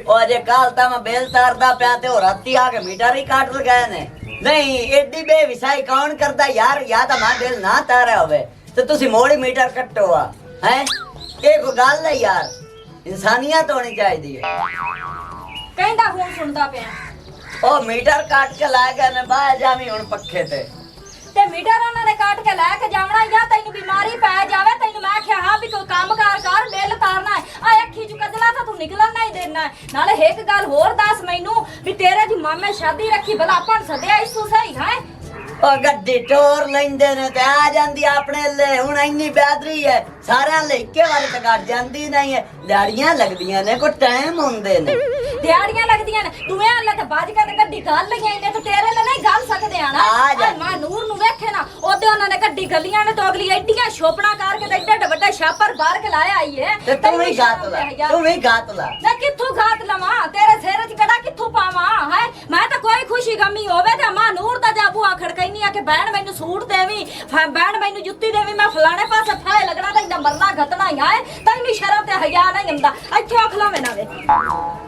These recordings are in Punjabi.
और जे काल ता मैं बेल तारदा पिया ते ओ राती आके मीटर ही काट लगाए ने नहीं एडी बेविसाई कौन करदा यार या तो मैं बेल ना तारा होवे तो तुसी मोड़ी मीटर कट्टो आ हैं ये कोई गल है यार इंसानियत होनी चाहिए कहंदा फोन सुनदा पिया ओ मीटर काट के ला गए ने बाहर जामी हुन पक्खे ते मीटर उन्होंने काट के लैके जावना या तैनू बीमारी पै जावे तैनू मैं आख्या हां भी कोई काम कर बिल तारना है आ अखी चु कजला था तू निकलन नहीं देना है नाले एक गल होर दस मैनू भी तेरे दी मामे शादी रखी भला अपन सदया इसू सही है ओ गड्डी टोर लेंदे ने ते आ जांदी अपने ले हुन इन्नी बेदरी है सारे ले इक्के वारी ते काट जांदी नहीं है दिहाड़ियां लगदियां ने को टाइम हुंदे ने दिहाड़ियां लगदियां ने तू ए अल्लाह ते बाज के गड्डी गल लगी इने तो तेरे ले नहीं गल सकदे आना मैं नूर नु वेखे ना ओदे उन्हां ने गड्डी गलियां ने तो अगली एड्डियां छोपड़ा करके ते एड्डे बड्डे छापर बाहर के लाया आई है ते तू ही गात ला ना किथू गात लवा तेरे सिर च कड़ा किथू पावा है मैं तो कोई खुशी गमी होवे ते मां नूर दा जा बुआ खड़काईनी आ के बहन मैनू सूट देवी बहन मैनू जुत्ती देवी मैं फलाने पासे फाए लगना ते इंदा मरना घटना ही आए तैनू शर्म ते हया नहीं आंदा इथे अखला में ना वे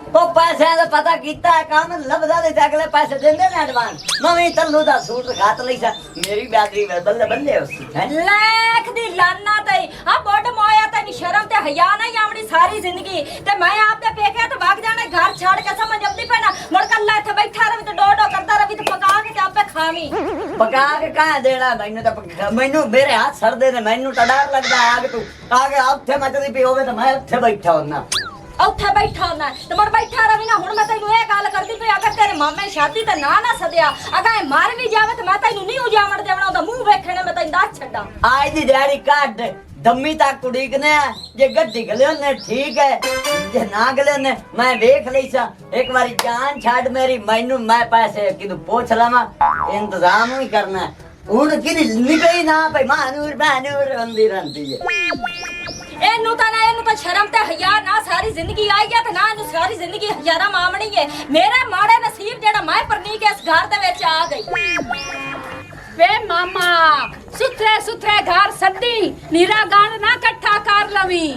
ओ पैसे दा पता कीता है काम लबदा दे अगले पैसे देंदे ने एडवांस मम्मी तल्लू दा सूट घात लई सा मेरी बेदरी वे बल्ले बल्ले उसी है लाख दी लाना तई आ बोड मोया तैनू शर्म ते हया नहीं आवनी सारी जिंदगी ते मैं आप दे पेके ते भाग जाना घर छोड़ के समझ अपनी पैना मुड़ कल्ला इथे बैठा रवि ते डो करदा रवि ते पका के आपे खावी पका के कहां देना मैनू मेरे हाथ सर दे ने मैनू तो डर लगदा है आगे तू आगे उथे मचदी पई होवे तो मैं उथे बैठा होना उथे बैठा होना तो मुड़ बैठा रवि ना हुन मैं तैनू ए गल करदी पई अगर तेरे मामे शादी ते ना सदया अगर मार भी जावे तो मैं तैनू नहीं उजावण देवना ओदा मुंह वेखणे मैं तैनू दस छड्डा आज दी दिहाड़ी काट दम्मी तक उड़ीकने जे गड्डी गले ने ठीक है जे ना गले ने मैं देख लई सा एक बारी जान छाड़ मेरी मैनू मैं पैसे किदू पूछ लवा इंतजाम ही करना है हुन किदी निकली ना भाई मानूर रंदी रंदी है एनू तो शर्म ते हया ना सारी जिंदगी आई है ते ना एनू सारी जिंदगी हजारा मामणी है मेरे माड़े नसीब जेड़ा मैं परनी के इस घर दे विच आ गई वे मामा सुथरे सुथरे घर सदी नीरा गंद ना इकट्ठा कर लवी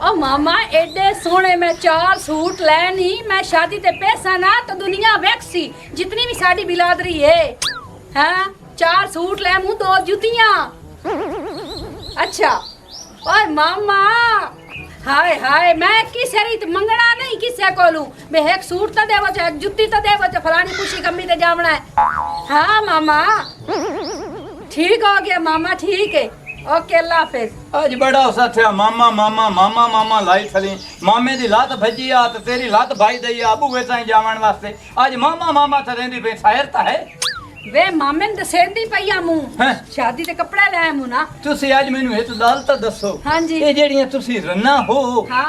ओ मामा एडे सोने में 4 सूट लेनी मैं शादी ते पैसा ना तो दुनिया वेखसी जितनी भी साडी बिलादरी है हैं 4 सूट ले मुंह 2 जुतियां अच्छा ओए मामा हाय हाय मैं किसे रीत मंगना नहीं किसे कोलू मैं एक सूट तो देवो छ एक जुत्ती तो देवो छ फलानी खुशी गमी ते जावना है हां मामा ठीक हो गया मामा ठीक है ओके अल्लाह हाफिज आज बड़ा साथिया मामा मामा मामा मामा लाई थली मामे दी लात भजी आ ते तेरी लात भाई दई आबू वे ताई जावण वास्ते आज मामा मामा थे रेंदी पे शायर ता है वे मामे ने दसेंदी पईया मु शादी ते कपड़े ले मु ना तुसी आज मेनू एक गल तो दसो हां जी ए जेड़ियां तुसी रन्ना हो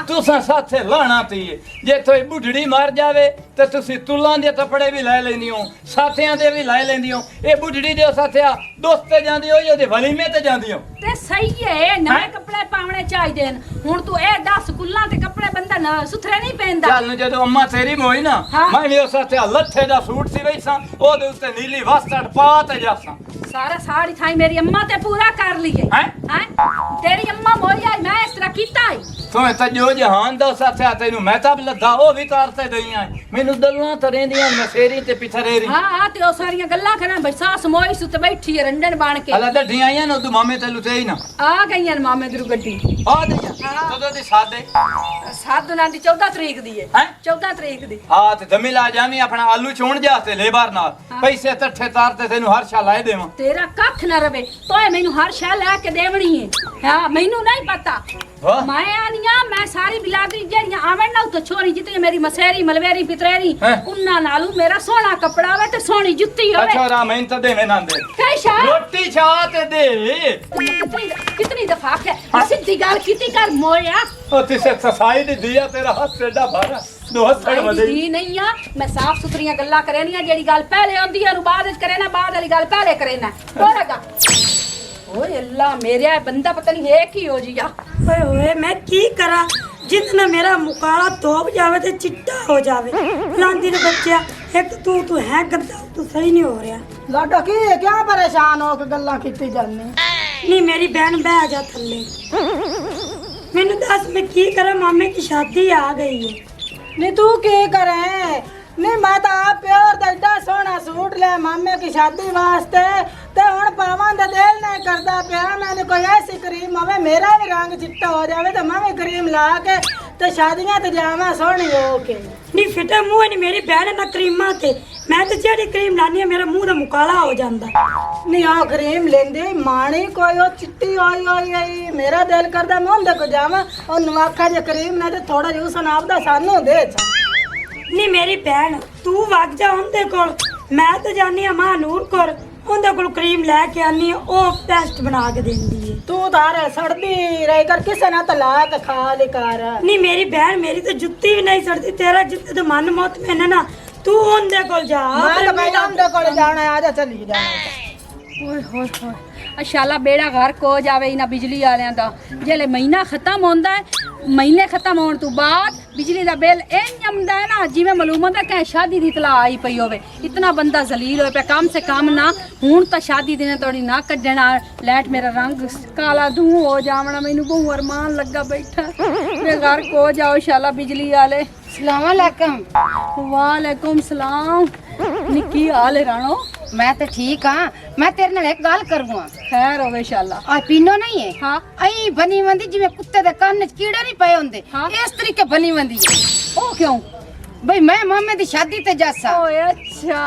तुसा साथे लाना ती जे तोई बुढ़ड़ी मार जावे ते तुसी तुलां दे कपड़े भी ले लेंदी हो साथियां दे भी ले लेंदी हो ए बुढ़ड़ी दे साथिया दोस्त ते जांदी हो ओदे वलीमे ते जांदी हो ते सही है नवे कपड़े पावणे चाहिए हुन तू ए 10 कुल्ला ते कपड़े बंदा ना सुथरे नहीं पहनदा चल जदों अम्मा तेरी मोई ना मैं भी साथिया लट्ठे दा सूट सी वैसा ओदे उत्ते नीली वस्त्र पा ते जासा सारा साड़ी थाई मेरी अम्मा ते पूरा कर लिए हैं तेरी अम्मा मोई आई मैं इस तरह कीता है तो तजो जहान दा साथिया तैनू मैं तब लगा ओ भी तारते दईयां मेनू दल्ला तरेंदियां मैं सेरी ते पिछरेरी हां ते ओ सारियां गल्लां करन भाई सास मोई सुत बैठी है रंडन बन के अला डड्डी आईयां न तू मामे ते लुते ही ना आ गईयां मामे दी गड्डी आ दईयां कदों दी सादे सादना दी 14 तरीक दी है 14 तरीक दी हां ते जमीला जामी अपना आलू छोण जा ते लेबर नाल पैसे तट्ठे तारते तैनू हर शा लाए देवां तेरा कख ना रवे तोए मेनू हर शा ला के देवणी है हां मेनू नहीं पता मैं आनिया मैं सारी बिलादरी जेड़ियां आवन ना तो छोरी जितनी मेरी मसेरी मलवेरी पितरेरी उन्ना नालू मेरा सोना कपड़ा वे ते सोनी जुत्ती होवे अच्छा रा मैं त देवे ना दे कैसा रोटी छा ते दे कितनी दफा के सिद्धी गाल कीती कर मोया ओ तिसे ससाई दी दिया तेरा हाथ सेडा भरा दो हथड़ वदे दी नहीं आ मैं साफ सुथरियां गल्ला करेनिया जेड़ी गल पहले आंदी है बाद विच करे ना बाद वाली गल पहले करे ना बोलेगा ओए अल्लाह मेरा बंदा पता नहीं है की हो जिया ओए ओए मैं की करा जितना मेरा मुकाला धोब जावे ते चिट्टा हो जावे लांदी ने बच्चा एक तू है गद्दा तू सही नहीं हो रहा लाडो की क्या परेशान हो के गल्ला कीती जाने नहीं मेरी बहन बह जा थल्ले मैनू दस मैं की करा मामे की शादी आ गई है ਨੀ ਤੂੰ ਕੀ ਕਰੇ ਨੀ ਮੈਂ ਤਾਂ ਆਪ ਪਿਓਰ ਦਾ ਏਡਾ ਸੋਹਣਾ ਸੂਟ ਲਿਆ ਮਾਮੇ ਦੀ ਸ਼ਾਦੀ ਵਾਸਤੇ ਤੇ ਹੁਣ ਪਾਵਾਂ ਦਾ ਦਿਲ ਨਹੀਂ ਕਰਦਾ ਪਿਆ। ਮੈਨੂੰ ਕੋਈ ਐਸੀ ਕਰੀਮ ਹੋਵੇ ਮੇਰਾ ਵੀ ਰੰਗ ਚਿੱਟਾ ਹੋ ਜਾਵੇ ਤੇ ਮੈਂ ਵੀ ਕਰੀਮ ਲਾ ਕੇ ਤੇ ਸ਼ਾਦੀਆਂ ਤੇ ਜਾਵਾਂ ਸੋਹਣੀ ਹੋ ਕੇ। ਨੀ ਫਿੱਟੇ ਮੂੰਹ ਨਹੀਂ ਮੇਰੀ ਭੈਣ ਨਾ ਕਰੀਮਾਂ ਤੇ ਮੈਂ ਤੇ ਜਿਹੜੀ ਕਰੀਮ ਲਾਨੀ ਆ ਮੇਰਾ ਮੂੰਹ ਦਾ ਮੁਕਾਲਾ ਹੋ ਜਾਂਦਾ। ਨੀ ਆ ਕਰੀਮ ਲੈਂਦੇ ਮਾਣੀ ਕੋਈ ਉਹ ਚਿੱਟੀ ਹੋਈ ਹੋਈ ਮੇਰਾ ਦਿਲ ਕਰਦਾ ਮੈਂ ਉਹਦੇ ਕੋ ਜਾਵਾਂ ਉਹ ਨਵਾਖਾ ਜੇ ਕਰੀਮ ਨਾ ਤੇ ਥੋੜਾ ਜਿਹਾ ਉਸਨ ਆਪਦਾ ਸਾਨੂੰ ਦੇ ਜਾ। ਨੀ ਮੇਰੀ ਭੈਣ ਤੂੰ ਵਗ ਜਾ ਉਹਦੇ ਕੋਲ, ਮੈਂ ਤਾਂ ਜਾਨੀ ਆ ਮਾਂ ਨੂਰ ਕੋਲ, ਉਹਦੇ ਕੋਲ ਕਰੀਮ ਲੈ ਕੇ ਆਨੀ ਆ, ਉਹ ਪੈਸਟ ਬਣਾ ਕੇ ਦਿੰਦੀ ਏ। ਤੂੰ ਤਾਰੇ ਸੜਦੀ ਰਹਿ ਕਰ ਕਿਸੇ ਨਾਲ ਤਾਂ ਲਾ ਕੇ ਖਾ ਲੈ ਕਰ। ਨੀ ਮੇਰੀ ਭੈਣ ਮੇਰੀ ਤਾਂ ਜੁੱਤੀ ਵੀ ਨਹੀਂ ਸੜਦੀ, ਤੇਰਾ ਜਿੱਤੇ ਤੇ ਮਨ ਮੌਤ ਮੈਨੇ ਨਾ ਤੂੰ ਉਹਦੇ ਕੋਲ ਜਾ। ਮੈਂ ਤਾਂ ਪਹਿਲਾਂ ਉਹਦੇ ਕੋਲ ਜਾਣਾ ਆ ਜਾ ਚੱਲੀ ਜਾ। ਓਏ ਹੋਏ ਹੋਏ ਅਸ਼ਾਲਾ ਬੇੜਾ ਗਰਕ ਹੋ ਜਾਵੇ ਇਹਨਾਂ ਬਿਜਲੀ ਵਾਲਿਆਂ ਦਾ। ਜਿਹੜੇ ਮਹੀਨਾ ਖਤਮ ਹੁੰਦਾ ਹੈ, ਮਹੀਨੇ ਖਤਮ ਹੋਣ ਤੋਂ ਬਾਅਦ ਬਿਜਲੀ ਦਾ ਬਿੱਲ ਇੰਜ ਆਉਂਦਾ ਹੈ ਨਾ ਜਿਵੇਂ ਮਾਲੂਮ ਹੁੰਦਾ ਕਿ ਸ਼ਾਦੀ ਦੀ ਇਤਲਾ ਆਈ ਪਈ ਹੋਵੇ। ਇਤਨਾ ਬੰਦਾ ਜ਼ਲੀਲ ਹੋਇਆ ਪਿਆ, ਕਮ ਸੇ ਕਮ ਨਾ ਹੁਣ ਤਾਂ ਸ਼ਾਦੀ ਦਿਨੇ ਥੋੜੀ ਨਾ ਕੱਢਣਾ। ਲੈਟ ਮੇਰਾ ਰੰਗ ਕਾਲਾ ਧੂੰ ਹੋ ਜਾਵਣਾ, ਮੈਨੂੰ ਬਹੁਤ ਅਰਮਾਨ ਲੱਗਾ ਬੈਠਾ। ਮੇਰੇ ਗਰਕ ਹੋ ਜਾਓ ਇਨਸ਼ਾਅੱਲਾ ਬਿਜਲੀ वाले। सलामकुम। वालेकुम सलाम। निकी हाल है राणो? मैं तो ठीक हाँ। मैं तेरे नाल एक गल करूँ। खैर होवे इंशाल्लाह। आ पीनो नहीं है? हाँ। आई बनी वंदी जिवें कुत्ते दे कान च कीड़े नहीं पए हुंदे। हाँ। इस तरीके बनी वंदी है। ओ क्यों? भाई मैं मामे दी शादी ते जासा। ओए अच्छा।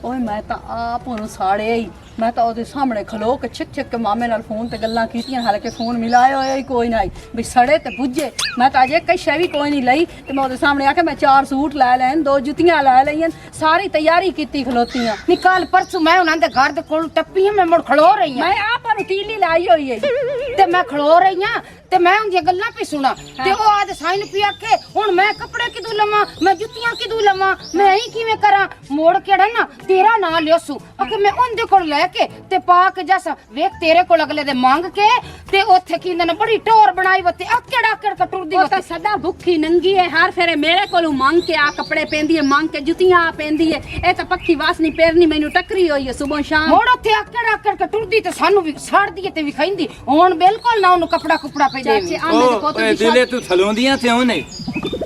ओए मैं तो आप ओनू साड़े ही मैं तो ਉਹਦੇ ਸਾਹਮਣੇ ਖਲੋ ਕੇ ਛਿਕ ਛਿਕ ਕੇ ਮਾਮੇ ਨਾਲ ਫੋਨ ਤੇ ਗੱਲਾਂ ਕੀਤੀਆਂ। ਹਾਲਾਂਕਿ ਫੋਨ ਮਿਲਾਇਆ ਹੋਇਆ ਹੀ ਕੋਈ ਨਹੀਂ ਵੀ ਸੜੇ ਤੇ ਬੁੱਝੇ। ਮੈਂ ਤਾਂ ਅਜੇ ਕਈ ਸ਼ੈ ਵੀ ਕੋਈ ਨਹੀਂ ਲਈ ਤੇ ਮੈਂ ਉਹਦੇ ਸਾਹਮਣੇ ਆ ਕੇ ਮੈਂ 4 ਸੂਟ ਲੈ ਲੈਣ, 2 ਜੁੱਤੀਆਂ ਲੈ ਲਈਆਂ, ਸਾਰੀ ਤਿਆਰੀ ਕੀਤੀ ਖਲੋਤੀਆਂ। निकाल परसों मैं उन्हां दे घर दे कोल टप्पी मैं मुड़ खड़ो रही हां। मैं आप ਨੂੰ ਤੀਲੀ ਲਾਈ ਹੋਈ ਹੈ ਤੇ ਮੈਂ ਖੜੋ ਰਹੀ ਹਾਂ ਤੇ ਮੈਂ ਉਹਦੀਆਂ ਗੱਲਾਂ ਪਈ ਸੁਣਾ ਤੇ ਉਹ ਆਦ ਸਾਈਨ ਪੀ ਆਕੇ ਹੁਣ ਮੈਂ ਕੱਪੜੇ ਕਿਦੋਂ ਲਵਾਂ, ਮੈਂ ਜੁੱਤੀਆਂ ਕਿਦੋਂ ਲਵਾਂ, ਮੈਂ ਹੀ ਕਿਵੇਂ ਕਰਾਂ। ਮੋੜ ਕਿਹੜਾ ਨਾ ਤੇਰਾ ਨਾਂ ਲਿਓਸੂ ਅਕੇ ਮੈਂ ਉਹਦੇ ਕੋਲ ਲੈ ਕੇ ਤੇ ਪਾ ਕੇ ਜਸ ਵੇਖ ਤੇਰੇ ਕੋਲ ਅਗਲੇ ਦੇ ਮੰਗ ਕੇ ਤੇ ਉੱਥੇ ਕਿੰਨੇ ਨੇ ਬੜੀ ਟੋਰ ਬਣਾਈ ਵਤੇ ਆਕੜ ਆਕੜ ਕਟੁਰਦੀ ਉਹ ਤਾਂ ਸਦਾ ਭੁੱਖੀ ਨੰਗੀ ਹੈ। ਹਰ ਫੇਰੇ ਮੇਰੇ ਕੋਲੋਂ ਮੰਗ ਕੇ ਆ ਕੱਪੜੇ ਪੈਂਦੀ ਹੈ, ਮੰਗ ਕੇ ਜੁੱਤੀਆਂ ਪੈਂਦੀ ਹੈ। ਇਹ ਤਾਂ ਪੱਕੀ ਵਾਸਨੀ ਪੈਰਨੀ ਮੈਨੂੰ ਟੱਕਰੀ ਹੋਈ ਹੈ ਸਵੇਰ ਸ਼ਾਮ। ਮੋੜ ਉੱਥੇ ਆਕੜ ਆਕੜ ਕਟੁਰਦੀ ਤੇ ਸਾਨੂੰ ਵੀ ਛੱਡਦੀ ਤੇ ਵਿਖਾਈਂਦੀ। ਹੁਣ ਬਿਲਕੁਲ ਨਾ ਉਹਨੂੰ ਕੱਪੜਾ ਕੁਪੜਾ ਪੈ ਚਾਚੀ ਜਾਵੇ। ਆਂਦੇ ਪੁੱਤ ਓਏ ਦੀ ਦਿਲੇ ਤੂੰ ਥਲੋਂਦੀਆਂ ਤਿਉਂ ਨਹੀਂ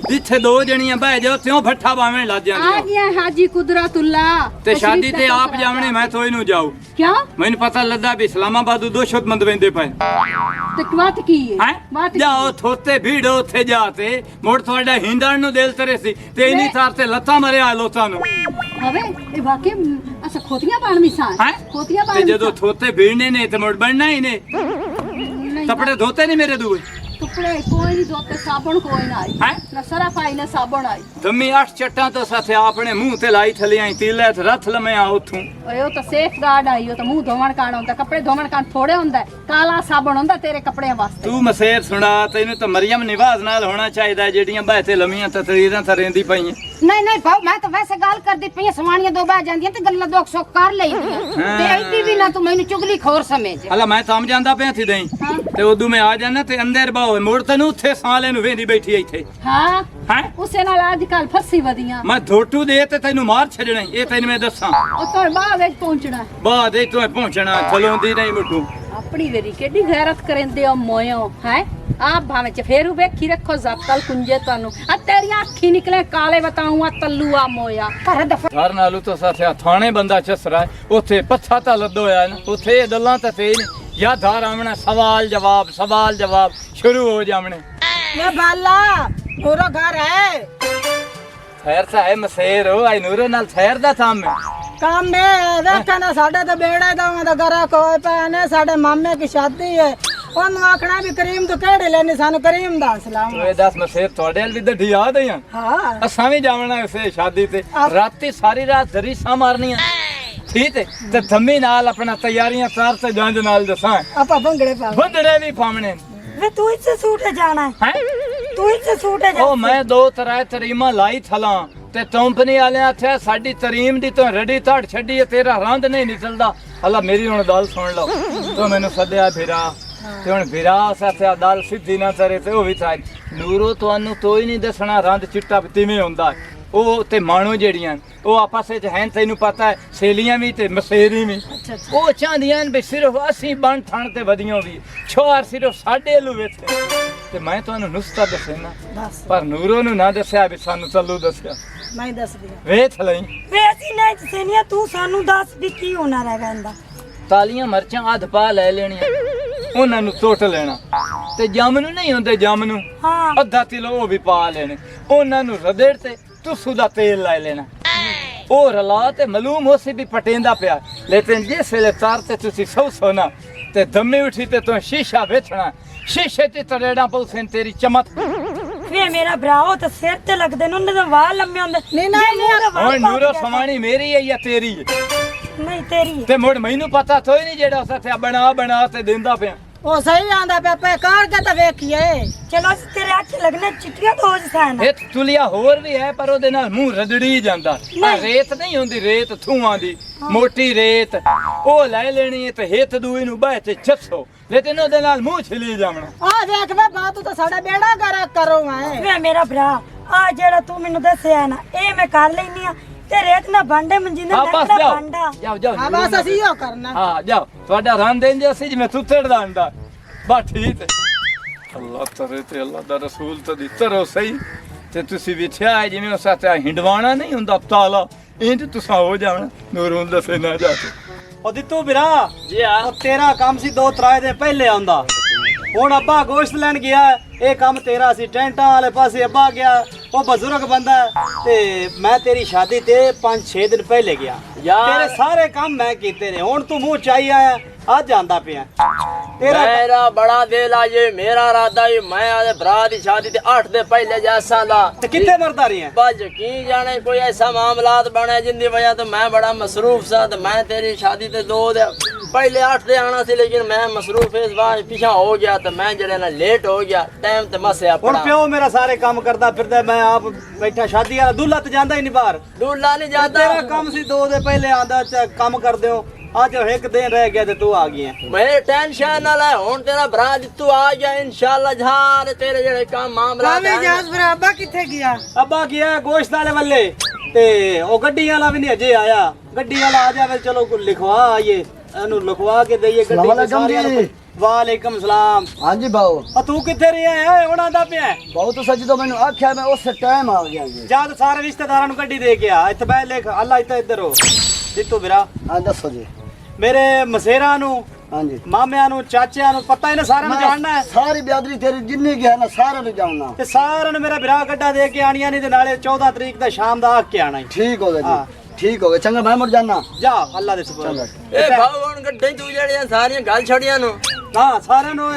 ਜਿੱਥੇ 2 ਜਣੀਆਂ ਬਹਿ ਜਾਓ ਤਿਉਂ ਫੱਠਾ ਬਾਵੇਂ ਲੱਜ ਆ ਜਾਂਦੀਆਂ ਗਿਆ ਹਾਜੀ ਕੁਦਰਤੁੱਲਾ ਤੇ ਸ਼ਾਦੀ ਤੇ ਆਪ ਜਾਵਣੇ ਮੈਂ ਤੋਈ ਨੂੰ ਜਾਉ। ਕਿਉਂ ਮੈਨੂੰ ਪਤਾ ਲੱਗਾ ਵੀ ਇਸਲਾਮਾਬਾਦ ਦੋ ਸ਼ੁੱਧਮੰਦ ਵੰਦੇ ਪਏ ਤੇ ਬਾਤ ਕੀ ਹੈ ਹੈ ਬਾਤ ਕੀ ਜਾਓ ਥੋਤੇ ਭੀੜੋ ਉੱਥੇ ਜਾ ਤੇ ਮੁੜ ਤੁਹਾਡਾ ਹਿੰਦਣ ਨੂੰ ਦਿਲ ਤਰੇ ਸੀ ਤੇ ਇਨੀ ਥਾਰ ਤੇ ਲੱਤਾਂ ਮਰਿਆ ਲੋਤਾਂ ਨੂੰ ਹਵੇ ਇਹ ਵਾਕਈ ਅਸਾਂ ਖੋਤੀਆਂ ਪਾਣ ਮਿਸਾਂ ਹੈ ਖੋਤੀਆਂ ਤੇ ਪਾਣ ਜਦੋਂ ਥੋਤੇ ਭੀੜਨੇ ਨੇ ਤੇ ਮੁੜ ਬਣਨਾ ਹੀ ਨੇ ਕੱਪੜੇ ਧੋਤੇ ਨਹੀਂ ਮੇਰੇ ਦੂਏ ਕੱਪੜੇ ਕੋਈ ਨਹੀਂ ਧੋਤੇ ਸਾਬਣ ਕੋਈ ਨਾ ਆਈ ਹੈਂ? ਨਾ ਸਰਫ ਆਈ ਨਾ ਸਾਬਣ ਆਈ ਦਮੀ 8 ਚੱਟਾਂ ਤੋਂ ਸਾਥੇ ਆਪਣੇ ਮੂੰਹ ਤੇ ਲਾਈ ਥਲੇ ਆਈ ਤੀਲੇ ਤੇ ਰੱਥ ਲਮਿਆ ਉਥੋਂ ਓਏ ਉਹ ਤਾਂ ਸੇਫ ਗਾਰਡ ਆਈ ਉਹ ਤਾਂ ਮੂੰਹ ਧੋਵਣ ਕਾਣ ਹੁੰਦਾ ਕੱਪੜੇ ਧੋਵਣ ਕਾਣ ਥੋੜੇ ਹੁੰਦਾ ਕਾਲਾ ਸਾਬਣ ਹੁੰਦਾ ਤੇਰੇ ਕੱਪੜਿਆਂ ਵਾਸਤੇ। ਤੂੰ ਮਸੇਰ ਸੁਣਾ ਤੈਨੂੰ ਤਾਂ ਮਰੀਮ ਨਿਵਾਜ਼ ਨਾਲ ਹੋਣਾ ਚਾਹੀਦਾ ਜਿਹੜੀਆਂ ਬਹਿਤੇ ਲੰਮੀਆਂ ਤਤਰੀਰਾਂ ਥਰੇਂਦੀ ਪਈਆਂ। ਨਹੀਂ ਨਹੀਂ ਭਾਉ ਮੈਂ ਤਾਂ ਵੈਸੇ ਗੱਲ ਕਰਦੀ ਪਈ ਸਵਾਣੀਆਂ ਦੋ ਬਹਿ ਜਾਂਦੀਆਂ ਤੇ ਗੱਲਾਂ ਦੋ ਸੌ ਕਰ ਲਈਆਂ ਤੇ ਐਡੀ ਵੀ ਨਾ ਤੂੰ ਮੈਨੂੰ ਚੁਗਲੀ ਖੋਰ ਸਮਝ। ਹਲਾ ਮੈਂ ਤਾਂ ਜਾਂਦਾ ਪਿਆ ਸੀ ਦਈ ਤੇ ਉਦੋਂ ਮੈਂ ਆ ਜਾਣਾ ਤੇ ਅੰਦਰ ਬਾਹੋ ਮੁੜ ਤੈਨੂੰ ਉੱਥੇ ਸਾਲੇ ਨੂੰ ਵੇਂਦੀ ਬੈਠੀ ਇੱਥੇ ਹਾਂ ਹੈ ਉਸੇ ਨਾਲ ਅੱਜ ਕੱਲ ਫੱਸੀ ਵਧੀਆਂ ਮੈਂ ਧੋਟੂ ਦੇ ਤੇ ਤੈਨੂੰ ਮਾਰ ਛੱਡਣਾ ਇਹ ਤੈਨੂੰ ਮੈਂ ਦੱਸਾਂ ਉਹ ਤੋਂ ਬਾਅਦ ਵਿੱਚ ਪਹੁੰਚਣਾ ਬਾਅਦ ਇਹ ਤੂੰ ਪਹੁੰਚਣਾ ਚਲੋਂਦੀ ਨਹੀਂ ਮੁੱਢੂ ਆਪਣੀ ਵੇਰੀ ਕਿੱਡੀ ਗੈਰਤ ਕਰਿੰਦੇ ਹੋ ਮੋਇਓ ਹੈ ਆਪ ਭਾਵੇਂ ਚ ਫੇਰ ਵੇਖੀ ਰੱਖੋ ਜ਼ਕਲ ਕੁੰਜੇ ਤੁਹਾਨੂੰ ਆ ਤੇਰੀਆਂ ਅੱਖੀ ਨਿਕਲੇ ਕਾਲੇ ਬਤਾਉਂ ਆ ਤੱਲੂ ਆ ਮੋਇਆ ਘਰ ਦਫਾ ਘਰ ਨਾਲੂ ਤੋਂ ਸਾਥਿਆ ਥਾਣੇ ਬੰਦਾ ਚਸਰਾ ਉੱਥੇ ਪੱਥਾ ਤਾਂ ਲੱਦੋ ਹੋਇਆ ਨਾ ਉੱਥੇ ਗੱਲਾਂ ਤਾਂ ਤੇ ਯਾ ਧਾਰ ਆਵਣਾ ਸਵਾਲ ਜਵਾਬ ਸ਼ੁਰੂ ਹੋ ਜਾਵਣੇ। ये बाला पूरा घर है ਖੈਰ ਤਾਂ ਹੈ ਮਸੇਰ ਹੋ ਆਈ ਨੂਰੋ ਨਾਲ ਖੈਰ ਦਾ ਕੰਮ ਹੈ काम में देखा ना साढ़े तो बेड़ा तो गरा कोई पाने साढ़े मामे की शादी है ਉਹਨੂੰ ਆਖਣਾ ਵੀ ਕਰੀਮ ਤੋਂ ਕਿਹੜੇ ਲੈਣੇ ਸਾਨੂੰ ਕਰੀਮ ਦਾ ਸਲਾਮ। ਓਏ ਦੱਸ ਮਸੇਰ ਤੁਹਾਡੇ ਵਾਲ ਵੀ ਤਾਂ ਯਾਦ ਹੈ ਹਾਂ ਅਸਾਂ ਵੀ ਜਾਵਣਾ ਉਸੇ ਸ਼ਾਦੀ ਤੇ ਰਾਤੀ ਸਾਰੀ ਰਾਤ ਦਰੀਸਾਂ ਮਾਰਨੀਆਂ ਠੀਕ ਹੈ ਤੇ ਧੰਮੀ ਨਾਲ ਆਪਣਾ ਤਿਆਰੀਆਂ ਸਾਰ ਤੇ ਜੰਜ ਨਾਲ ਦੱਸਾਂ ਆਪਾਂ ਭੰਗੜੇ ਪਾ ਬੰਦੜੇ ਵੀ ਪਾਵਣੇ ਵੇ ਤੂੰ ਇੱਥੇ ਸੂਟ ਜਾਣਾ ਹੈ ਹੈ ਤੂੰ ਇੱਥੇ ਸੂਟ ਜਾ ਉਹ ਮੈਂ 2 ਤਰ੍ਹਾਂ ਤਰੀਮਾਂ ਲਾਈ ਥਲਾਂ ਤੇ ਕੰਪਨੀ ਵਾਲਿਆਂ ਆਖਿਆ ਸਾਡੀ ਤਰੀਮ ਦੀ ਤੋਂ ਰੜੀ ਧੜ ਛੱਡੀ ਤੇਰਾ ਰੰਦ ਨਹੀਂ ਨਿਕਲਦਾ। ਹਲਾ ਮੇਰੀ ਹੁਣ ਗੱਲ ਸੁਣ ਲਓ ਤੂੰ ਮੈਨੂੰ ਸੱਦਿਆ ਫਿਰਾ ਤੇ ਹੁਣ ਫਿਰਾ ਸਾਥਿਆ ਦਲ ਸਿੱਧੀ ਨਾ ਤਰੇ ਤੇ ਉਹ ਵੀ ਥਾਈ ਨੂਰੋ ਤੁਹਾਨੂੰ ਤੋਈ ਨਹੀਂ ਦੱਸਣਾ ਰੰਦ ਚਿੱਟਾ ਕਿਵੇਂ ਹੁੰਦਾ ਉਹ ਤੇ ਮਾਣੋ ਜਿਹੜੀਆਂ ਉਹ ਆਪਸ ਵਿੱਚ ਹੈ ਤੈਨੂੰ ਪਤਾ ਹੈ ਸੇਲੀਆਂ ਵੀ ਤੇ ਮਸੇਰੀ ਵੀ ਉਹ ਚਾਹੁੰਦੀਆਂ ਵੀ ਸਿਰਫ ਅਸੀਂ ਬਣ ਥਣ ਤੇ ਵਧੀਆਂ ਵੀ ਛੋਰ ਸਿਰਫ ਸਾਡੇ ਲੂ ਵਿੱਚ ਤੇ ਮੈਂ ਤੁਹਾਨੂੰ ਨੁਸਖਾ ਦੱਸੇ ਨਾ, ਦੱਸ ਪਰ ਨੂਰੋ ਨੂੰ ਨਾ ਦੱਸਿਆ ਵੀ ਸਾਨੂੰ ਚੱਲੂ ਦੱਸਿਆ। ਮੈਂ ਹੀ ਦੱਸਦੀ ਆ। ਵੇਖ ਲਈ ਵੇ ਅਸੀਂ ਨਹੀਂ ਦੱਸਣੀਆਂ, ਤੂੰ ਸਾਨੂੰ ਦੱਸ ਵੀ ਕੀ ਹੋਣਾ ਰਹਿ ਇਹਦਾ। ਤਾਲੀਆਂ ਮਰਚਾਂ ਅੱਧ ਪਾ ਲੈ ਲੈਣੀਆਂ, ਉਹਨਾਂ ਨੂੰ ਟੁੱਟ ਲੈਣਾ ਤੇ ਜੰਮ ਨੂੰ ਨਹੀਂ ਹੁੰਦੇ, ਜੰਮ ਨੂੰ ਹਾਂ ਅੱਧਾ ਕਿਲੋ ਉਹ ਵੀ ਪਾ ਲੈਣੇ, ਉਹਨਾਂ ਨੂੰ ਰਦੇੜ ਤੇ ਤੁਸੂ ਦਾ ਤੇਲ ਲੈ ਲੈਣਾ, ਉਹ ਰਲਾ ਤੇ ਮਾਲੂਮ ਹੋ ਸੀ ਵੀ ਪਟੇਂਦਾ ਪਿਆ। ਲੇਕਿਨ ਜਿਸ ਵੇਲੇ ਤਾਰ ਤੇ ਤੁਸੀਂ ਸੌ ਸੋਨਾ ਤੇ ਦਮੇ ਉਠੀ ਤੇ ਤੂੰ ਸ਼ੀਸ਼ਾ ਵੇਚਣਾ, ਸ਼ੀਸ਼ੇ ਤੇ ਤਰੇੜਾਂ ਪਉਸਨ ਤੇਰੀ ਚਮਕ। ਵੇ ਮੇਰਾ ਭਰਾ ਉਹ ਤਾਂ ਸਿਰ ਤੇ ਲੱਗਦੇ ਨੇ, ਉਹਨਾਂ ਦੇ ਵਾਲ ਲੰਮੇ ਹੁੰਦੇ। ਨਹੀਂ, ਨਾ, ਜੇ ਮੂੰਹ ਦੇ ਵਾਲ ਹੁਣ ਨੂਰੋ ਪਾਟ ਸਮਾਣੀ ਮੇਰੀ ਹੈ ਜਾਂ ਤੇਰੀ ਹੈ? ਨਹੀਂ ਤੇਰੀ ਹੈ। ਤੇ ਮੁੜ ਮੈਨੂੰ ਪਤਾ ਥੋਈ ਨਹੀਂ ਜਿਹੜਾ ਸੱਥਿਆ ਬਣਾ ਤੇ ਦਿੰਦਾ ਪਿਆ। ਉਹ ਸਹੀ ਆਂਦਾ ਪਿਆ, ਪੈ ਕਰਕੇ ਤਾਂ ਵੇਖੀਏ। ਚਲੋ ਅਸੀਂ ਤੇਰੇ ਅੱਖ ਲੱਗਣੇ ਚਿੱਟੀਆਂ ਤੋਂ ਜਸਾਨ। ਇਹ ਤੁਲਿਆ ਹੋਰ ਵੀ ਹੈ ਪਰ ਉਹਦੇ ਨਾਲ ਮੂੰਹ ਰਦੜੀ ਜਾਂਦਾ। ਆਹ ਰੇਤ ਨਹੀਂ ਹੁੰਦੀ, ਰੇਤ ਥੂਆਂ ਦੀ ਮੋਟੀ ਰੇਤ, ਉਹ ਲੈ ਲੈਣੀ ਹੈ ਤੇ ਹਿੱਤ ਦੂਈ ਨੂੰ ਬਹਿ ਤੇ ਛੱਸੋ, ਲੇਕਿਨ ਉਹਦੇ ਨਾਲ ਮੂੰਹ ਛਿਲੀ ਜਾਵਣਾ। ਆ ਵੇਖ ਵੇ ਬਾਤ ਤਾਂ ਸਾਡਾ ਬੇੜਾ ਕਰਾ ਕਰੋ ਮੈਂ। ਵੇ ਮੇਰਾ ਭਰਾ ਆ ਜਿਹੜਾ ਤੂੰ ਮੈਨੂੰ ਦੱਸਿਆ ਨਾ, ਇਹ ਮੈਂ ਕਰ ਲੈਨੀ ਆ ਤੇ ਰੇਤ ਨਾ ਬਾਂਡੇ ਮੰਜਿੰਦੇ ਹਾਂ ਬਸ ਨਾ ਜਾਓ ਬਾਂਡਾ। ਜਾਓ ਹਾਂ ਬਸ ਅਸੀਂ ਇਹੋ ਕਰਨਾ। ਹਾਂ ਜਾਓ, ਤੁਹਾਡਾ ਰਨ ਦੇਂਦੇ ਅਸੀਂ ਜਿਵੇਂ ਤੁੱਤੜ ਦਾ ਅੰਡਾ। ਬਸ ਠੀਕ ਹੈ, ਅੱਲਾਹ ਤਰੇ ਤੇ ਅੱਲਾਹ ਦਾ ਰਸੂਲ ਤੇ ਤਰੋ ਸਹੀ ਤੇ ਤੁਸੀਂ ਵਿਛਿਆ ਹੈ ਜਿਵੇਂ ਉਸ ਤੇ ਹਿੰਡਵਾਣਾ ਨਹੀਂ ਹੁੰਦਾ ਤਾਲਾ, ਇੰਜ ਤੁਸੀਂ ਹੋ ਜਾਣਾ। ਨੂਰੋਂ ਦੱਸੇ ਨਾ ਜਾ ਕੇ ਉਹ ਦਿੱਤੂ ਵੀਰਾ ਜੀ ਆ, ਉਹ ਤੇਰਾ ਕੰਮ ਸੀ 2-3 ਦਿਨ ਪਹਿਲੇ ਆਉਂਦਾ। ਹੁਣ ਅੱਬਾ ਗੋਸ਼ਤ ਲੈਣ ਗਿਆ, ਇਹ ਕੰਮ ਤੇਰਾ ਸੀ। ਟੈਂਟਾਂ ਵਾਲੇ ਪਾਸੇ ਅੱਬਾ ਗਿਆ, ਉਹ ਬਜ਼ੁਰਗ ਬੰਦਾ ਤੇ ਮੈਂ ਤੇਰੀ ਸ਼ਾਦੀ ਤੇ 5-6 ਦਿਨ ਪਹਿਲੇ ਗਿਆ। ਤੇਰੇ ਸਾਰੇ ਕੰਮ ਮੈਂ ਕੀਤੇ ਨੇ, ਹੁਣ ਤੂੰ ਮੂੰਹ ਚਾਈ ਆਇਆ, ਅੱਜ ਆਂਦਾ ਪਿਆ। ਤੇਰਾ मेरा बड़ा दिल आ ये मेरा इरादा ही मैं आदे भरा दी शादी ते 8 दिन पहले जैसा ला ਤੇ ਕਿੱਥੇ ਮਰਦਾ ਰਹੀ ਹੈ? बस की जाने कोई ऐसा मामलात बने जिंदी वजह तो मैं बड़ा मसरूफ सा तो मैं तेरी शादी ते 2 दिन पहले 8 दिन आना सी, लेकिन मैं मसरूफ इस बार पीछा हो गया तो मैं जड़े ना लेट हो गया, टाइम ते मसे ਹੁਣ अपना ਪਿਓ ਮੇਰਾ ਸਾਰੇ ਕੰਮ ਕਰਦਾ ਫਿਰਦਾ, ਮੈਂ ਆਪ ਬੈਠਾ। ਸ਼ਾਦੀ ਵਾਲਾ ਦੁੱਲਾ ਤੇ ਜਾਂਦਾ ਹੀ ਨਹੀਂ ਬਾਹਰ। दूल्हा नहीं जाता। ਤੇਰਾ ਕੰਮ ਸੀ 2 ਦਿਨ ਪਹਿਲੇ ਆਂਦਾ, ਕੰਮ ਕਰਦੇ ਹੋ। ਅੱਜ ਇੱਕ ਦਿਨ ਰਹਿ ਗਿਆ ਤੇ ਤੂੰ ਆ ਗਈ ਹੈ। मेरे टेंशन ना ले, हुन तेरा भरा जित्तू आ गया इंशाल्लाह। जहां तेरे जड़े काम मामलात हैं ਫਿਰ ਅੱਬਾ ਕਿੱਥੇ ਗਿਆ? ਅੱਬਾ ਗਿਆ ਗੋਸ਼ਤ ਵਾਲੇ ਵੱਲੇ ਤੇ ਉਹ ਗੱਡੀ ਵਾਲਾ ਵੀ ਨਹੀਂ ਅਜੇ ਆਇਆ। ਗੱਡੀ ਵਾਲਾ ਆ ਜਾਵੇ, ਚਲੋ ਲਿਖਵਾ ਆਈਏ, ਇਹਨੂੰ ਲਿਖਵਾ ਕੇ ਦਈਏ ਗੱਡੀ ਤੇ ਸਾਰਿਆਂ ਨੂੰ। ਵਾਲੇਕਮ ਸਲਾਮ। ਹਾਂਜੀ ਬਾਉ, ਆ ਤੂੰ ਕਿੱਥੇ ਰਿਹਾ ਹੈ? ਹੁਣ ਆਂਦਾ ਪਿਆ ਬਹੁਤ ਸੱਚ ਤੋਂ ਮੈਨੂੰ ਆਖਿਆ, ਮੈਂ ਉਸ ਟਾਈਮ ਆ ਗਿਆ ਜੀ। ਜਦ ਸਾਰੇ ਰਿਸ਼ਤੇਦਾਰਾਂ ਨੂੰ ਗੱਡੀ ਦੇ ਕੇ ਆ। ਇੱਥੇ ਬੈ ਲਿਖ ਅੱਲਾ ਇੱਥੇ ਇੱਧਰ ਹੋ। ਦਿੱਤੂ ਵੀਰਾ ਹਾਂ ਦੱਸੋ ਜੀ। ਮੇਰੇ ਮਸੇਰਾਂ ਨੂੰ, ਹਾਂਜੀ ਮਾਮਿਆਂ ਨੂੰ, ਚਾਚਿਆਂ ਨੂੰ ਪਤਾ ਇਹਨੇ ਸਾਰਿਆਂ ਨੂੰ ਜਾਣਨਾ ਹੈ ਸਾਰੀ ਬਿਆਦਰੀ ਤੇਰੀ ਜਿੰਨੀ ਗਿਆ ਨਾ ਸਾਰਿਆਂ ਨੂੰ ਜਾਣਨਾ। ਤੇ ਸਾਰਿਆਂ ਨੂੰ ਮੇਰਾ ਵੀਰਾ ਗੱਡਾ ਦੇ ਕੇ ਆਣੀਆਂ ਨਹੀਂ ਤੇ ਨਾਲੇ 14 ਤਰੀਕ ਦਾ ਸ਼ਾਮ ਦਾ ਆ ਕੇ ਆਣਾ। ਠੀਕ ਹੋ ਗਿਆ ਹਾਂ। ਜੀ, ਠੀਕ ਹੋ ਗਿਆ। ਚੰਗਾ ਮੈਂ ਮੁੜ ਜਾਣਾ। ਜਾ ਅੱਲਾ ਦੇ ਸੁਪਰ। ए भाऊ हुन गड्डे तू जड़ियां सारियां गल छड़ियां नु ਹਾਂ ਸਾਰਿਆਂ ਨੂੰ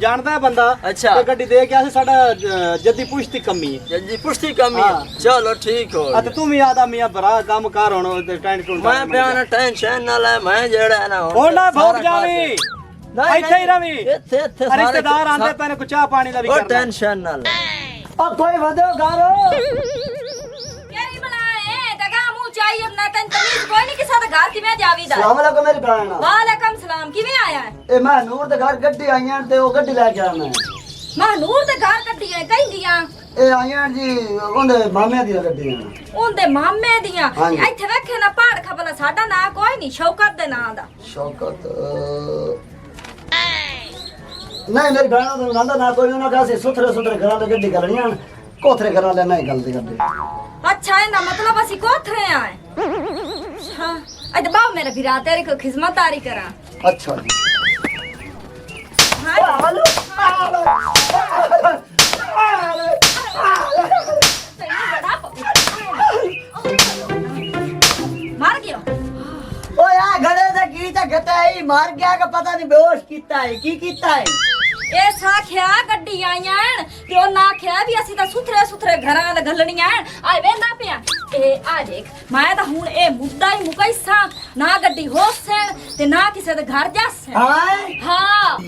ਜਾਣਦਾ ਹੈ ਬੰਦਾ। ਅੱਛਾ। ਤੇ ਗੱਡੀ ਦੇ ਕੇ ਆਸੇ ਸਾਡਾ ਜੱਦੀ ਪੁਸ਼ਤੀ ਕਮੀ ਹੈ। जल्दी पुष्टि कमी हाँ। चलो ठीक हो ਆ ਤੇ ਤੂੰ ਵੀ ਆਦਾ ਮੀਆਂ ਭਰਾ ਕੰਮ ਕਰ ਹੁਣ ਤੇ ਟੈਂਟ ਟੁੰਟ। मैं प्याना टेंशन ना ले, मैं जड़ा है ना ਹੁਣ ਨਾ ਫੌਕ ਜਾਵੀ, ਇੱਥੇ ਹੀ ਰਵੀ। ਇੱਥੇ ਰਿਸ਼ਤੇਦਾਰ ਆਂਦੇ ਪਏ ਨੇ, ਕੁਛ ਚਾਹ ਪਾਣੀ ਦਾ ਵੀ ਉਹ ਕਰਨਾ। ਟੈਨਸ਼ਨ ਨਾ ਲੈ। ਆ ਕੋਈ ਵਧੋ ਘਰ केरी बनाए दगा मुंह चाहिए अपना तन तमीज कोई नहीं किसा दा घर किवें जावीदा। ਸਲਾਮ ਅਲੈਕੁਮ ਮੇਰੀ ਭੈਣ। वालेकुम सलाम किवें आया है? ਇਹ ਮੈਂ ਨੂਰ ਦੇ ਘਰ ਗੱਡੀ ਆਈਆਂ ਤੇ ਉਹ ਗੱਡੀ ਲੈ ਕੇ ਆਣਾ। महनूर दे घर कड्डी है कहंदियां ਇਹ ਆਈਆਂ ਜੀ ਉਹਦੇ ਮਾਮੇ ਦੀਆਂ ਗੱਡੀਆਂ। ਉਹਦੇ ਮਾਮੇ ਦੀਆਂ। ਹਾਂਜੀ। ਇੱਥੇ ਵੇਖੇ ਨਾ ਪਹਾੜ ਖਬਲਾ, ਸਾਡਾ ਨਾਂ ਕੋਈ ਨਹੀਂ, ਸ਼ੌਕਤ ਦੇ ਨਾਂ ਦਾ। ਸ਼ੌਕਤ ਨਹੀਂ, ਮੇਰੀ ਭੈਣ ਦਾ ਨਾਂ ਦਾ ਨਾ ਕੋਈ, ਉਹਨਾਂ ਕਾਸੇ ਸੁਥਰੇ ਘਰਾਂ ਦੀ ਗੱਡੀ ਕਰਨੀਆਂ, ਕੋਥਰੇ ਘਰਾਂ ਲੈ ਨਹੀਂ ਗੱਲ ਦੀ ਕਰਦੇ। ਅੱਛਾ ਇਹਦਾ ਮਤਲਬ ਅਸੀਂ ਕੋਥਰੇ ਆਏ। ਅੱਛਾ ਅੱਜ ਬਾਉ ਮੇਰੇ ਵੀਰਾ ਤੇਰੀ ਕੋ ਖਿਦਮਤਾਰੀ ਕਰਾਂ। ਅੱਛਾ ਜੀ। ਹਾਂ ਮਾਰ ਗਿਆ। ਓਏ ਆ ਘੜੇ ਤੇ ਕੀ ਤੇ ਘਟਾਈ ਮਾਰ ਗਿਆ ਕਿ ਪਤਾ ਨਹੀਂ ਬੇਹੋਸ਼ ਕੀਤਾ ਹੈ ਕੀ ਕੀਤਾ ਹੈ। ਇਹ ਸਾਖਿਆ ਗੱਡੀ ਆਈਆਂ ਤੇ ਉਹ ਨਾ ਆਖਿਆ ਵੀ ਅਸੀਂ ਤਾਂ ਸੁਥਰੇ ਘਰਾਂ ਦਾ ਘੱਲਣੀਆਂ ਆਏ ਵੇਂਦਾ ਪਿਆ। ਇਹ ਆ ਦੇਖ, ਮੈਂ ਤਾਂ ਹੁਣ ਇਹ ਮੁੱਦਾ ਹੀ ਮੁਕੈਸਾ ਨਾ ਗੱਡੀ ਹੋਸਣ ਤੇ ਨਾ ਕਿਸੇ ਦੇ ਘਰ ਜਾਸਣ। ਹਾਂ ਹਾਂ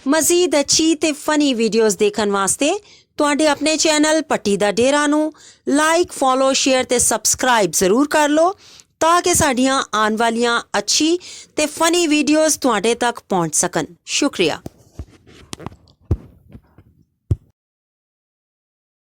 ਮਜ਼ੀਦ ਅੱਛੀ ਤੇ ਫਨੀ ਵੀਡੀਓਜ਼ ਦੇਖਣ ਵਾਸਤੇ ਤੁਹਾਡੇ ਆਪਣੇ ਚੈਨਲ ਪੱਟੀ ਦਾ ਡੇਰਾ ਨੂੰ ਲਾਈਕ, ਫੋਲੋ, ਸ਼ੇਅਰ ਤੇ ਸਬਸਕ੍ਰਾਈਬ ਜ਼ਰੂਰ ਕਰ ਲਓ ਤਾਂ ਕਿ ਸਾਡੀਆਂ ਆਉਣ ਵਾਲੀਆਂ ਅੱਛੀ ਤੇ ਫਨੀ ਵੀਡੀਓਜ਼ ਤੁਹਾਡੇ ਤੱਕ ਪਹੁੰਚ ਸਕਣ। ਸ਼ੁਕਰੀਆ।